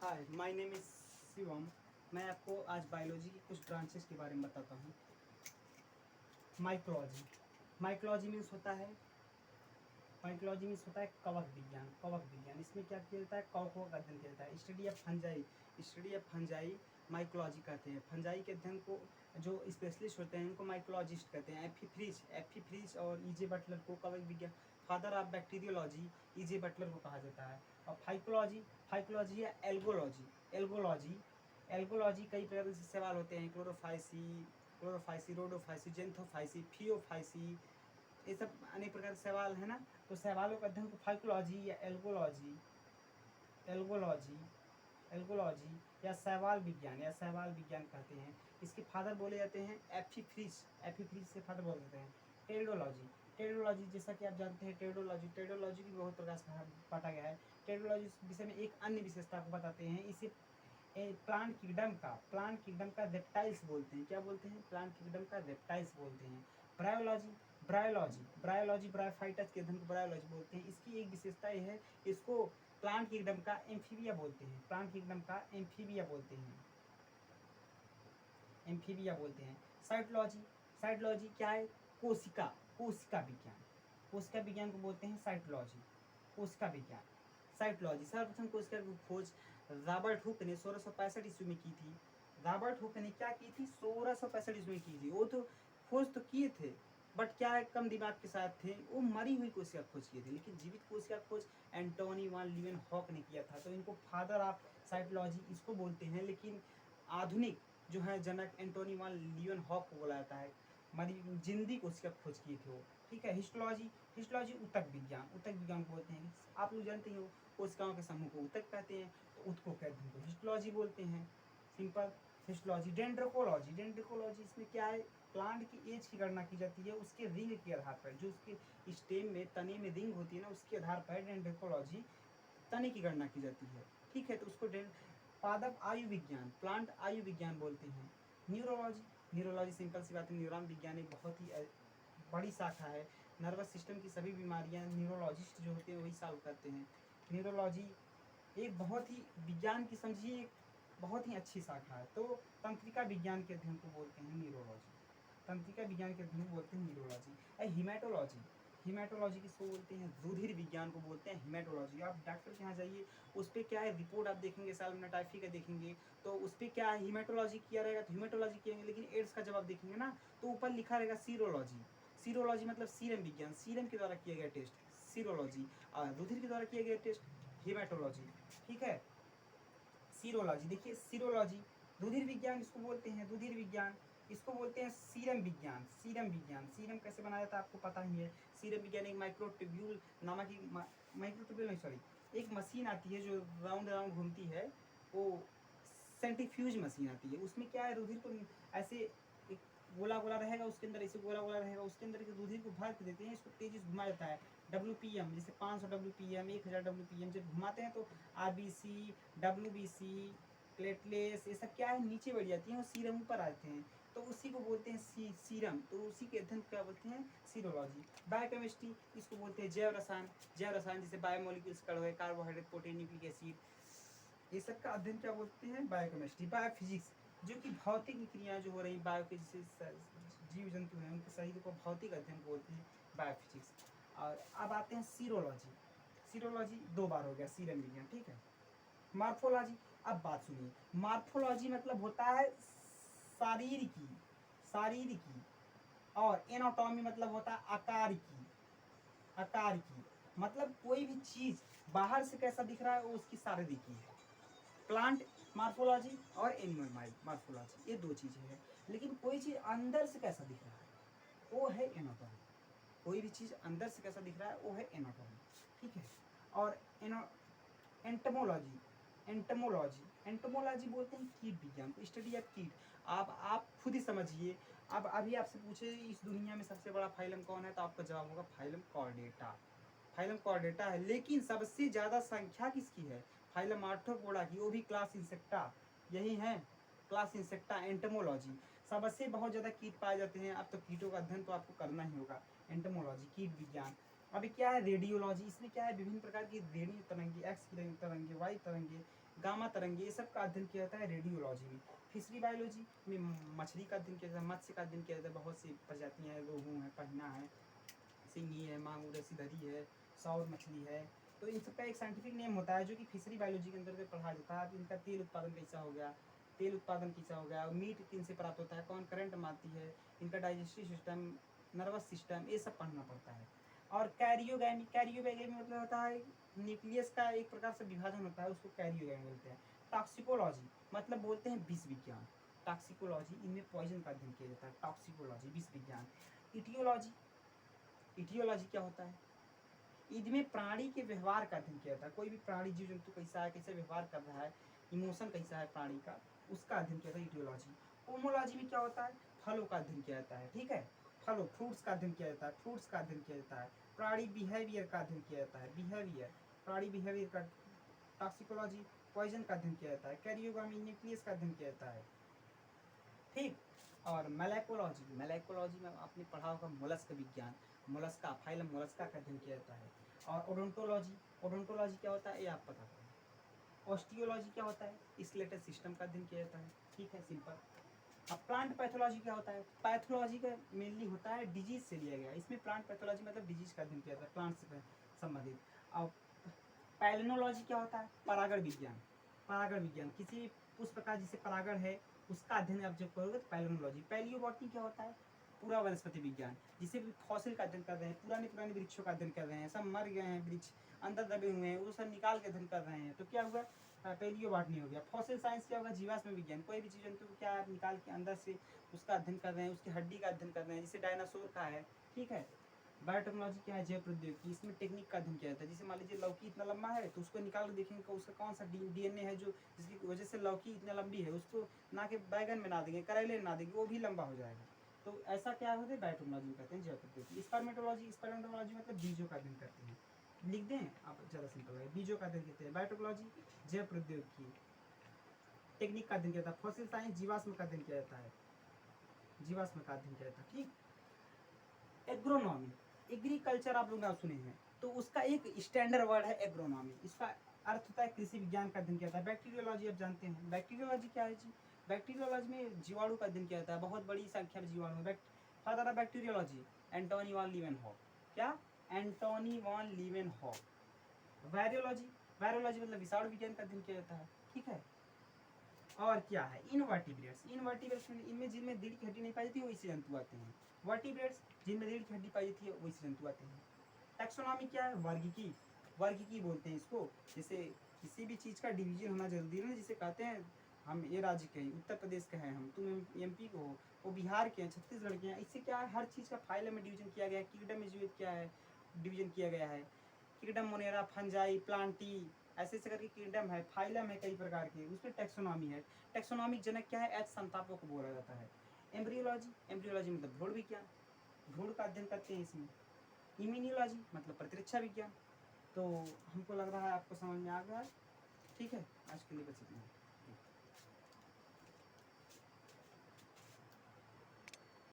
Hi, my name is Shivam. मैं आपको आज बायोलॉजी की कुछ ब्रांचेस के बारे में बताता हूँ। माइकोलॉजी। माइकोलॉजी मीन्स होता है कवक विज्ञान। इसमें क्या किया जाता है? कवकों का अध्ययन किया जाता है। स्टडी ऑफ फंजाई माइकोलॉजी कहते हैं। फंजाई के अध्ययन को जो स्पेशलिस्ट होते हैं उनको माइकोलॉजिस्ट कहते हैं। एफी फ्रिज और ईजे बटलर को कवक विज्ञान, father of bacteriology E J Butler को कहा जाता है। और फाइकोलॉजी या एल्गोलॉजी कई प्रकार के सवाल होते हैं। क्लोरोफाइसी, रोडोफाइसी, जेंथोफाइसी, फियोफाइसी, ये सब अनेक प्रकार के सवाल है ना। तो सवालों का अध्ययन को फाइकोलॉजी या एल्गोलॉजी या सवाल विज्ञान कहते हैं। इसके फादर बोले जाते हैं एफी फ्रिज से फादर बोल देते हैं। टेरिडोलॉजी जैसा कि आप जानते हैं, टेरिडोलॉजी की बहुत प्रकार से बांटा गया है। टेरिडोलॉजी विषय में एक अन्य विशेषता को बताते हैं। इसे प्लांट किंगडम का रेप्टाइल्स बोलते हैं। क्या बोलते हैं? प्लांट किंगडम का रेप्टाइल्स बोलते हैं। ब्रायोलॉजी ब्रायोफाइटस के अध्ययन को ब्रायोलॉजी बोलते हैं। इसकी एक विशेषता यह है, इसको प्लांट किंगडम का एम्फीबिया बोलते हैं। साइटोलॉजी क्या है? कोशिका विज्ञान को बोलते हैं साइटोलॉजी। सर्वप्रथम कोशिका की खोज रॉबर्ट हुक ने 1665 ईस्वी में की थी। रॉबर्ट हुक ने क्या की थी? 1665 ईस्वी में की थी। वो तो खोज तो किए थे, बट क्या है, कम दिमाग के साथ थे। वो मरी हुई कोशिका खोज किए थे, लेकिन जीवित कोशिका खोज एंटोनी वान लीवेनहॉक ने किया था। तो इनको फादर ऑफ साइटोलॉजी इसको बोलते हैं। लेकिन आधुनिक जो है जनक एंटोनी वान लीवेनहॉक को बोला जाता है। मरी जिंदी कोशिका खोज किए थे वो। ठीक है। हिस्टोलॉजी ऊतक विज्ञान बोलते हैं। आप लोग जानते हो कोशिकाओं के समूह को ऊतक कहते हैं, तो ऊतकों के अध्ययन को हिस्टोलॉजी बोलते हैं। Simple histology. डेंड्रोकोलॉजी इसमें क्या है? प्लांट की एज की गणना की जाती है उसके रिंग के आधार पर। जो उसके स्टेम में, तने में रिंग होती है ना, उसके आधार पर डेंड्रोकोलॉजी तने की गणना की जाती है। ठीक है। तो उसको पादप आयु विज्ञान, प्लांट आयु विज्ञान बोलते हैं। न्यूरोलॉजी सिंपल सी बात है, न्यूरॉन विज्ञान एक बहुत ही बड़ी शाखा है। नर्वस सिस्टम की सभी बीमारियां न्यूरोलॉजिस्ट जो होते हैं वही सॉल्व करते हैं। न्यूरोलॉजी एक बहुत ही विज्ञान की समझिए एक बहुत ही अच्छी शाखा है। तो तंत्रिका विज्ञान के अध्ययन को बोलते हैं न्यूरोलॉजी। हिमेटोलॉजी किसको बोलते हैं? रुधिर विज्ञान को बोलते हैं हिमेटोलॉजी। आप डॉक्टर के यहाँ जाइए, उस पर क्या है, रिपोर्ट आप देखेंगे, साल्मोनेटाइफी का देखेंगे, तो उस पर क्या है, हिमेटोलॉजी किया रहेगा तो हिमेटोलॉजी किएंगे। लेकिन एड्स का जब आप देखेंगे ना, तो ऊपर लिखा रहेगा सीरोलॉजी मतलब सीरम विज्ञान, सीरम के द्वारा किया गया टेस्ट सीरोलॉजी, और रुधिर के द्वारा किया गया टेस्ट हिमेटोलॉजी। ठीक है। सीरोलॉजी देखिए, सीरोलॉजी रुधिर विज्ञान इसको बोलते हैं, इसको बोलते हैं सीरम विज्ञान। सीरम कैसे बनाया जाता है आपको पता ही है। सीरम विज्ञान एक माइक्रोट्यूब्यूल नामक एक मशीन आती है जो राउंड घूमती है। वो सेंट्रीफ्यूज मशीन आती है। उसमें क्या है, रुधिर को ऐसे एक गोला रहेगा, उसके अंदर ऐसे गोला रहेगा, उसके अंदर रुधिर को भर के देते हैं, इसको तेजी से घुमाया जाता है। WPM जैसे 500 WPM, 1000 WPM जब घुमाते हैं तो RBC, WBC, प्लेटलेट्स ये सब क्या है, नीचे बढ़ जाती हैं और सीरम ऊपर आते हैं। तो उसी को बोलते हैं सीरम। तो उसी के अध्ययन क्या बोलते हैं? सीरोलॉजी। बायोकेमिस्ट्री इसको बोलते हैं जैव रसायन जैसे बायोमोलिक्यूल्स का है, कार्बोहाइड्रेट, प्रोटीन, न्यूक्लिक एसिड, ये सब का अध्ययन क्या बोलते हैं? बायोकेमिस्ट्री। बायोफिजिक्स जो कि भौतिक क्रियाएं जो हो रही बायो के, जैसे जीव जंतु हैं उनके शरीर को भौतिक अध्ययन बोलते हैं बायोफिजिक्स। और अब आते हैं सीरोलॉजी 2 बार हो गया, सीरम विज्ञान। ठीक है। मार्फोलॉजी, अब बात सुनिए। मार्फोलॉजी मतलब होता है शरीर की, और एनाटॉमी मतलब होता है आकार की। मतलब कोई भी चीज बाहर से कैसा दिख रहा है वो उसकी शारीरिकी है। प्लांट मार्फोलॉजी और एनिमल मार्फोलॉजी, ये 2 चीजें हैं। लेकिन कोई चीज अंदर से कैसा दिख रहा है वो है एनाटॉमी। कोई भी चीज अंदर से कैसा दिख रहा है वो है एनाटॉमी। ठीक है। और एंटोमोलॉजी बोलते हैं कीट विज्ञान को, स्टडी ऑफ कीट। आप खुद ही समझिए। अब अभी आपसे पूछे इस दुनिया में सबसे बड़ा फाइलम कौन है, तो आपका जवाब होगा फाइलम कॉर्डेटा है। लेकिन सबसे ज्यादा संख्या किसकी है? फाइलम आर्थ्रोपोडा की, वो भी क्लास इंसेक्टा। यही है क्लास इंसेक्टा। एंटोमोलॉजी सबसे बहुत ज्यादा कीट पाए जाते हैं। अब तो कीटों का अध्ययन तो आपको करना ही होगा। एंटोमोलॉजी कीट विज्ञान। अभी क्या है, रेडियोलॉजी। इसमें क्या है, विभिन्न प्रकार की रेडियो तरंगे, एक्स तरंगे, वाई तरंगे, गामा तरंग, ये सब का अध्ययन किया जाता है रेडियोलॉजी में। फिशरी बायोलॉजी में मछली का अध्ययन किया जाता है, मत्स्य का अध्ययन किया जाता है, बहुत सी प्रजातियाँ हैं, रोहू है, पहिना है, सिंगी है, मांगूर है, सिधरी है, सौर मछली है। तो इन सबका एक साइंटिफिक नेम होता है जो कि फिशरी बायोलॉजी के अंतर्गत पढ़ा जाता है। इनका तेल उत्पादन कैसा हो गया, तेल उत्पादन कैसा हो गया, मीट किन से प्राप्त होता है, कौन करंट मारती है, इनका डाइजेस्टिव सिस्टम, नर्वस सिस्टम, ये सब पढ़ना पड़ता है। और कैरियोगैमी, कैरियोगैमी मतलब होता है न्यूक्लियस का एक प्रकार से विभाजन होता है, उसको कैरियोगैमी बोलते हैं। टॉक्सिकोलॉजी मतलब बोलते हैं विष विज्ञान। टॉक्सिकोलॉजी, इनमें पॉइजन का अध्ययन किया जाता है। टॉक्सिकोलॉजी विष विज्ञान। इटियोलॉजी, इटियोलॉजी क्या होता है, इनमें प्राणी के व्यवहार का अध्ययन किया जाता है। कोई भी प्राणी, जीव जंतु कैसा है, कैसे व्यवहार कर रहा है, इमोशन कैसा है प्राणी का, उसका अध्ययन किया जाता है इटियोलॉजी। ओमोलॉजी में क्या होता है, फलों का अध्ययन किया जाता है। ठीक है, फलों, फ्रूट्स का अध्ययन किया जाता है, फ्रूट्स का अध्ययन किया जाता है। प्राणी बिहेवियर का अध्ययन किया जाता है, बिहेवियर, प्राणी बिहेवियर का। टॉक्सिकोलॉजी पॉइजन का अध्ययन किया जाता है। कैरियोगामी न्यूक्लियस का अध्ययन किया जाता है। ठीक। और मैलेकोलॉजी, मैलेकोलॉजी में आपने पढ़ा होगा मोलस्क विज्ञान, मोलस्का, फाइलम मोलस्का का अध्ययन किया जाता है। और ओडोंटोलॉजी, ओडोंटोलॉजी क्या होता है ये आप पता करें। ऑस्टियोलॉजी क्या होता है, स्केलेटल सिस्टम का अध्ययन किया जाता है। ठीक है, सिंपल। अब प्लांट पैथोलॉजी क्या होता है, पैथोलॉजी का मेनली होता है डिजीज से लिया गया, इसमें प्लांट पैथोलॉजी मतलब डिजीज का अध्ययन किया जाता है, प्लांट से संबंधित। और पैलिनोलॉजी क्या होता है, परागण विज्ञान, परागण विज्ञान, किसी पुष्प का जिसे परागण है उसका अध्ययन आप जब करोगे तो पैलिनोलॉजी। पैलियोबॉटनी क्या होता है, पूरा वनस्पति विज्ञान, जिसे फॉसिल का अध्ययन कर रहे हैं, पुराने पुराने वृक्षों का अध्ययन कर रहे हैं, सब मर गए हैं वृक्ष, अंदर दबे हुए हैं, वो सब निकाल के अध्ययन कर रहे हैं, तो क्या हुआ, पैलियोबॉटनी हो गया। फॉसिल साइंस क्या होगा, जीवाश्म विज्ञान, कोई भी चीज जंतु को क्या आप निकाल के अंदर से उसका अध्ययन कर रहे हैं, उसकी हड्डी का अध्ययन कर रहे हैं, जैसे डायनासोर का है। ठीक है। बायोटेक्नोलॉजी क्या है, जैव प्रौद्योगिकी, इसमें टेक्निक का अध्ययन किया जाता है। जैसे मान लीजिए लौकी इतना लंबा है तो उसको निकाल कर देखेंगे उसका कौन सा डीएनए है जो जिसकी वजह से लौकी इतना लंबी है, उसको ना के बैगन में ना देंगे, करेले में ना देंगे, वो भी लंबा हो जाएगा। तो ऐसा क्या होता है, बायोटेक्नोलॉजी कहते हैं, जैव प्रौद्योगिकी। स्पर्मेटोलॉजी, स्पर्मेटोलॉजी मतलब बीजों का अध्ययन करते हैं, लिख दें आप, ज़्यादा सिंपल है, बीजों का अध्ययन करते हैं। बायोटेक्नोलॉजी जैव प्रौद्योगिकी, टेक्निक का अध्ययन किया जाता है। फॉसिल साइंस जीवाश्म का अध्ययन किया जाता है, जीवाश्म का अध्ययन किया जाता है। ठीक। एग्रोनॉमी, एग्रीकल्चर आप लोग ना सुने हैं, तो उसका एक स्टैंडर्ड वर्ड है एग्रोनॉमी, इसका अर्थ होता है कृषि विज्ञान का अध्ययन किया जाता है। बैक्टीरियोलॉजी आप जानते हैं, बैक्टीरियोलॉजी क्या है जी, बैक्टीरियोलॉजी में जीवाणु का अध्ययन किया जाता है, बहुत बड़ी संख्या में जीवाणु। Father of bacteriology Antonie van Leeuwenhoek, क्या, Antonie van Leeuwenhoek. Virology, virology मतलब विषाणु विज्ञान का अध्ययन किया जाता है। ठीक है। और क्या है, इनवर्टिब्रेट्स, इनवर्टिब्रेट्स इनमें जिनमें रीढ़ की हड्डी नहीं पाई जाती है वैसे जंतु आते हैं। वर्टिब्रेट्स जिनमें रीढ़ की हड्डी पाई जाती है वैसे जंतु आते हैं। टैक्सोनॉमी क्या है, वर्गीकी, वर्गीकी बोलते हैं इसको। जैसे किसी भी चीज़ का डिवीजन होना जरूरी है ना, जिसे कहते हैं हम ये राज्य के हैं, उत्तर प्रदेश के हैं हम, तुम एमपी को हो, वो बिहार के हैं, छत्तीसगढ़ के हैं, इससे क्या है, हर चीज़ का फाइलम में डिवीजन किया गया है, किंगडम में क्या है, डिवीजन किया गया है। किंगडम मोनेरा, फंजाई, प्लांटी, ऐसे ऐसे करके किंगडम है, फाइलम है कई प्रकार के, उसमें टैक्सोनॉमी है। टैक्सोनॉमिक जनक क्या है, एच संतापों को बोला जाता है। एम्ब्रियोलॉजी, एम्ब्रियोलॉजी मतलब भ्रूण विज्ञान, भ्रूण का अध्ययन करते हैं इसमें। इम्यूनियोलॉजी मतलब प्रतिरक्षा विज्ञान। तो हमको लग रहा है आपको समझ में आ गया है। ठीक है, आज के लिए बस इतना।